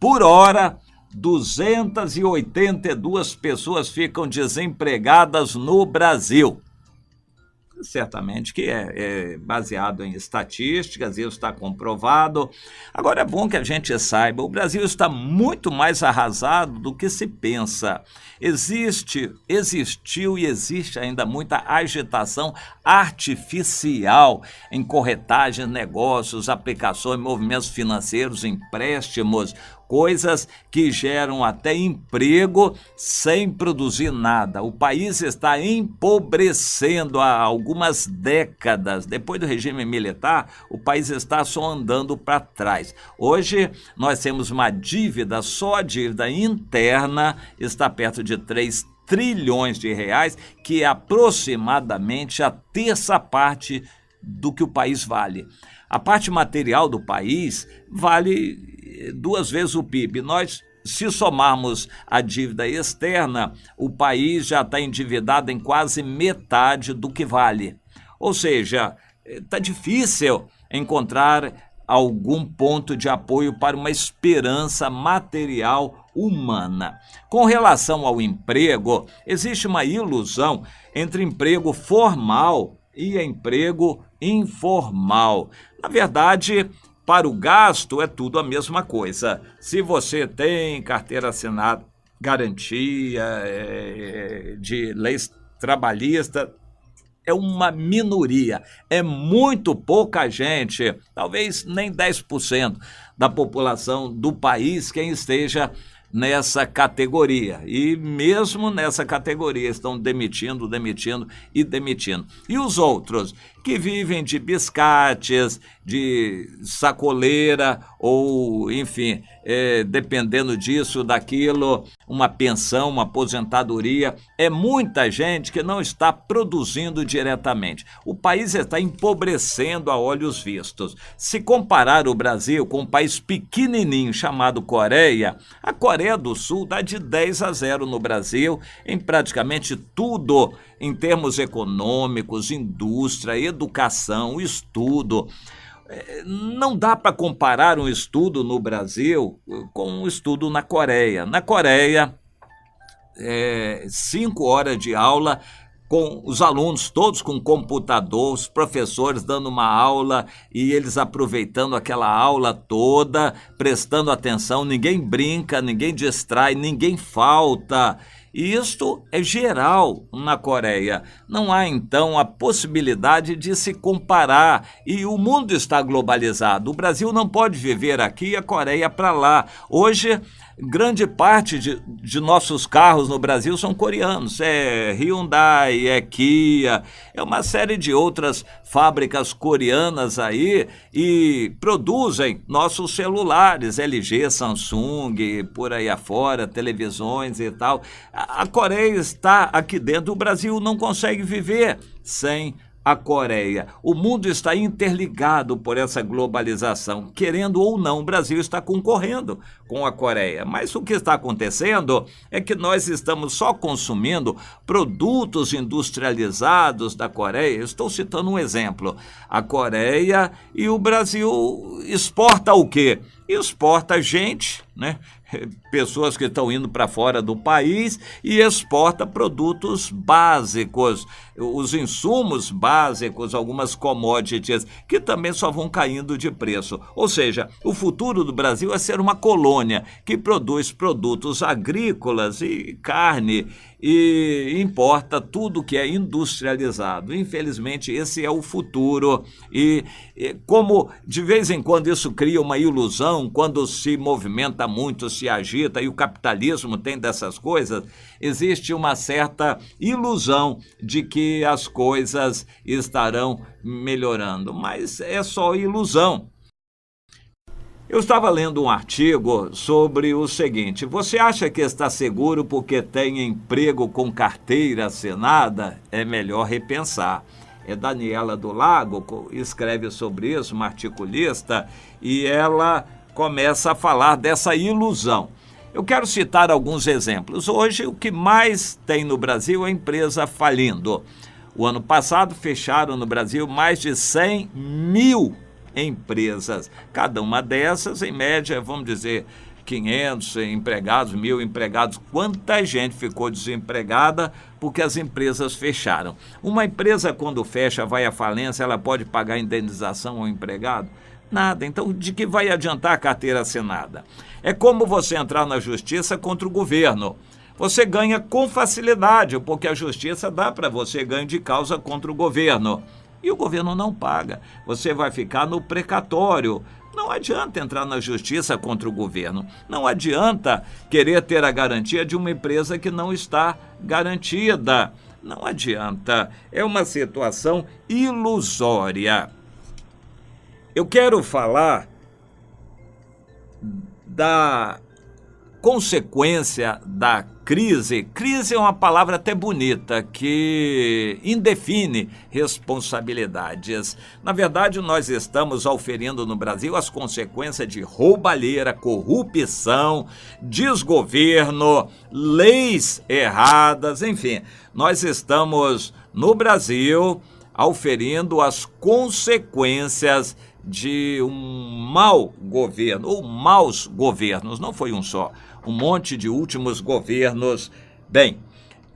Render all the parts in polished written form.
Por hora, 282 pessoas ficam desempregadas no Brasil. Certamente que é baseado em estatísticas, isso está comprovado. Agora é bom que a gente saiba, o Brasil está muito mais arrasado do que se pensa. Existiu e existe ainda muita agitação artificial em corretagem, negócios, aplicações, movimentos financeiros, empréstimos, coisas que geram até emprego sem produzir nada. O país está empobrecendo há algumas décadas. Depois do regime militar, o país está só andando para trás. Hoje, nós temos uma dívida, só a dívida interna está perto de 3 trilhões de reais, que é aproximadamente a terça parte do que o país vale. A parte material do país vale 2 vezes o PIB. Se somarmos a dívida externa, o país já está endividado em quase metade do que vale. Ou seja, está difícil encontrar algum ponto de apoio para uma esperança material humana. Com relação ao emprego, existe uma ilusão entre emprego formal e emprego informal. Na verdade, para o gasto é tudo a mesma coisa. Se você tem carteira assinada, garantia de leis trabalhistas, é uma minoria, é muito pouca gente, talvez nem 10% da população do país quem esteja nessa categoria. E mesmo nessa categoria estão demitindo. E os outros que vivem de biscates, de sacoleira ou, enfim, dependendo disso, daquilo, uma pensão, uma aposentadoria, é muita gente que não está produzindo diretamente. O país está empobrecendo a olhos vistos. Se comparar o Brasil com um país pequenininho chamado Coreia, a Coreia do Sul dá de 10-0 no Brasil em praticamente tudo, em termos econômicos, indústria, educação, estudo. Não dá para comparar um estudo no Brasil com um estudo na Coreia. Na Coreia, 5 horas de aula, com os alunos todos com computador, os professores dando uma aula e eles aproveitando aquela aula toda, prestando atenção, ninguém brinca, ninguém distrai, ninguém falta. E isto é geral na Coreia. Não há, então, a possibilidade de se comparar. E o mundo está globalizado. O Brasil não pode viver aqui e a Coreia para lá. Hoje, grande parte de nossos carros no Brasil são coreanos. É Hyundai, é Kia, é uma série de outras fábricas coreanas aí e produzem nossos celulares, LG, Samsung, por aí afora, televisões e tal. A Coreia está aqui dentro, o Brasil não consegue viver sem a Coreia. O mundo está interligado por essa globalização. Querendo ou não, o Brasil está concorrendo com a Coreia. Mas o que está acontecendo é que nós estamos só consumindo produtos industrializados da Coreia. Eu estou citando um exemplo. A Coreia e o Brasil exporta o quê? Exporta gente, né? Pessoas que estão indo para fora do país e exporta produtos básicos, os insumos básicos, algumas commodities que também só vão caindo de preço. Ou seja, o futuro do Brasil é ser uma colônia que produz produtos agrícolas e carne e importa tudo que é industrializado. Infelizmente, esse é o futuro e como de vez em quando isso cria uma ilusão, quando se movimenta muito, se agita, e o capitalismo tem dessas coisas, existe uma certa ilusão de que as coisas estarão melhorando, mas é só ilusão. Eu estava lendo um artigo sobre o seguinte: você acha que está seguro porque tem emprego com carteira assinada? É melhor repensar. É Daniela do Lago, escreve sobre isso, uma articulista, e ela começa a falar dessa ilusão. Eu quero citar alguns exemplos. Hoje, o que mais tem no Brasil é empresa falindo. O ano passado, fecharam no Brasil mais de 100 mil empresas. Cada uma dessas, em média, vamos dizer, 500 empregados, 1.000 empregados. Quanta gente ficou desempregada porque as empresas fecharam. Uma empresa, quando fecha, vai à falência, ela pode pagar indenização ao empregado? Nada. Então, de que vai adiantar a carteira assinada? É como você entrar na justiça contra o governo. Você ganha com facilidade, porque a justiça dá para você ganho de causa contra o governo. E o governo não paga. Você vai ficar no precatório. Não adianta entrar na justiça contra o governo. Não adianta querer ter a garantia de uma empresa que não está garantida. Não adianta. É uma situação ilusória. Eu quero falar da consequência da crise. Crise é uma palavra até bonita, que indefine responsabilidades. Na verdade, nós estamos auferindo no Brasil as consequências de roubalheira, corrupção, desgoverno, leis erradas, enfim. Nós estamos, no Brasil, auferindo as consequências de um mau governo, ou maus governos, não foi um só, um monte de últimos governos. Bem,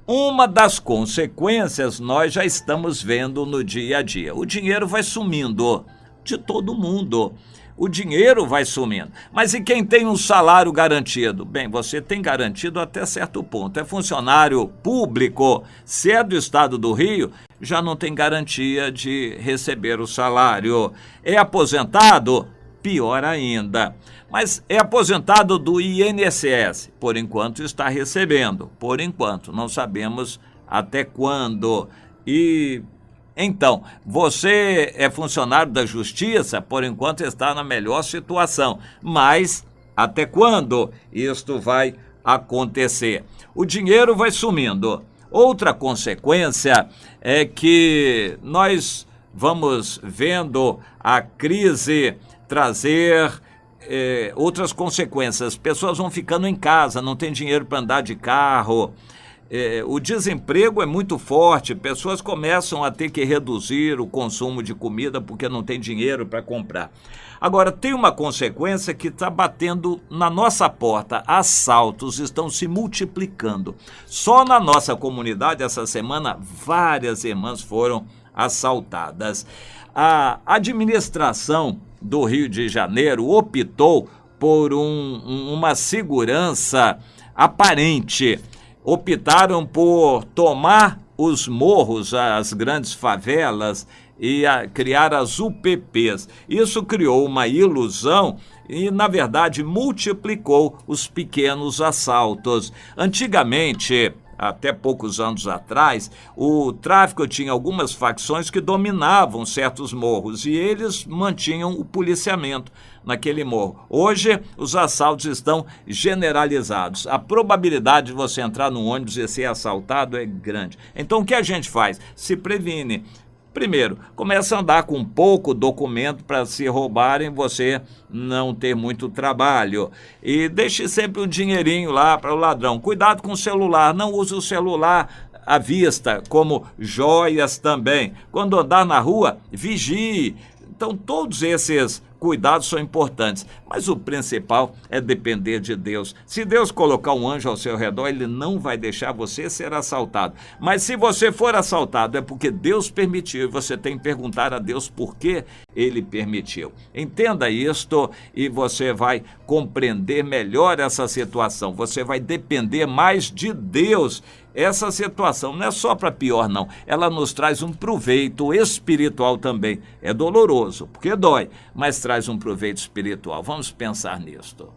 uma das consequências nós já estamos vendo no dia a dia. O dinheiro vai sumindo de todo mundo. O dinheiro vai sumindo. Mas e quem tem um salário garantido? Bem, você tem garantido até certo ponto. É funcionário público, se é do estado do Rio, já não tem garantia de receber o salário. É aposentado? Pior ainda. Mas é aposentado do INSS. Por enquanto está recebendo. Por enquanto. Não sabemos até quando. Então, você é funcionário da Justiça, por enquanto está na melhor situação. Mas até quando isto vai acontecer? O dinheiro vai sumindo. Outra consequência é que nós vamos vendo a crise trazer outras consequências. Pessoas vão ficando em casa, não tem dinheiro para andar de carro. O desemprego é muito forte, pessoas começam a ter que reduzir o consumo de comida porque não tem dinheiro para comprar. Agora, tem uma consequência que está batendo na nossa porta. Assaltos estão se multiplicando. Só na nossa comunidade, essa semana, várias irmãs foram assaltadas. A administração do Rio de Janeiro optou por uma segurança aparente. Optaram por tomar os morros, as grandes favelas, e criar as UPPs. Isso criou uma ilusão e, na verdade, multiplicou os pequenos assaltos. Antigamente, até poucos anos atrás, o tráfico tinha algumas facções que dominavam certos morros e eles mantinham o policiamento naquele morro. Hoje, os assaltos estão generalizados. A probabilidade de você entrar no ônibus e ser assaltado é grande. Então, o que a gente faz? Se previne. Primeiro, começa a andar com pouco documento para se roubarem, você não ter muito trabalho. E deixe sempre um dinheirinho lá para o ladrão. Cuidado com o celular, não use o celular à vista, como joias também. Quando andar na rua, vigie. Então, todos esses cuidados são importantes, mas o principal é depender de Deus. Se Deus colocar um anjo ao seu redor, ele não vai deixar você ser assaltado. Mas se você for assaltado, é porque Deus permitiu, e você tem que perguntar a Deus por que ele permitiu. Entenda isto e você vai compreender melhor essa situação. Você vai depender mais de Deus. Essa situação não é só para pior, não. Ela nos traz um proveito espiritual também. É doloroso, porque dói, mas traz um proveito espiritual. Vamos pensar nisto.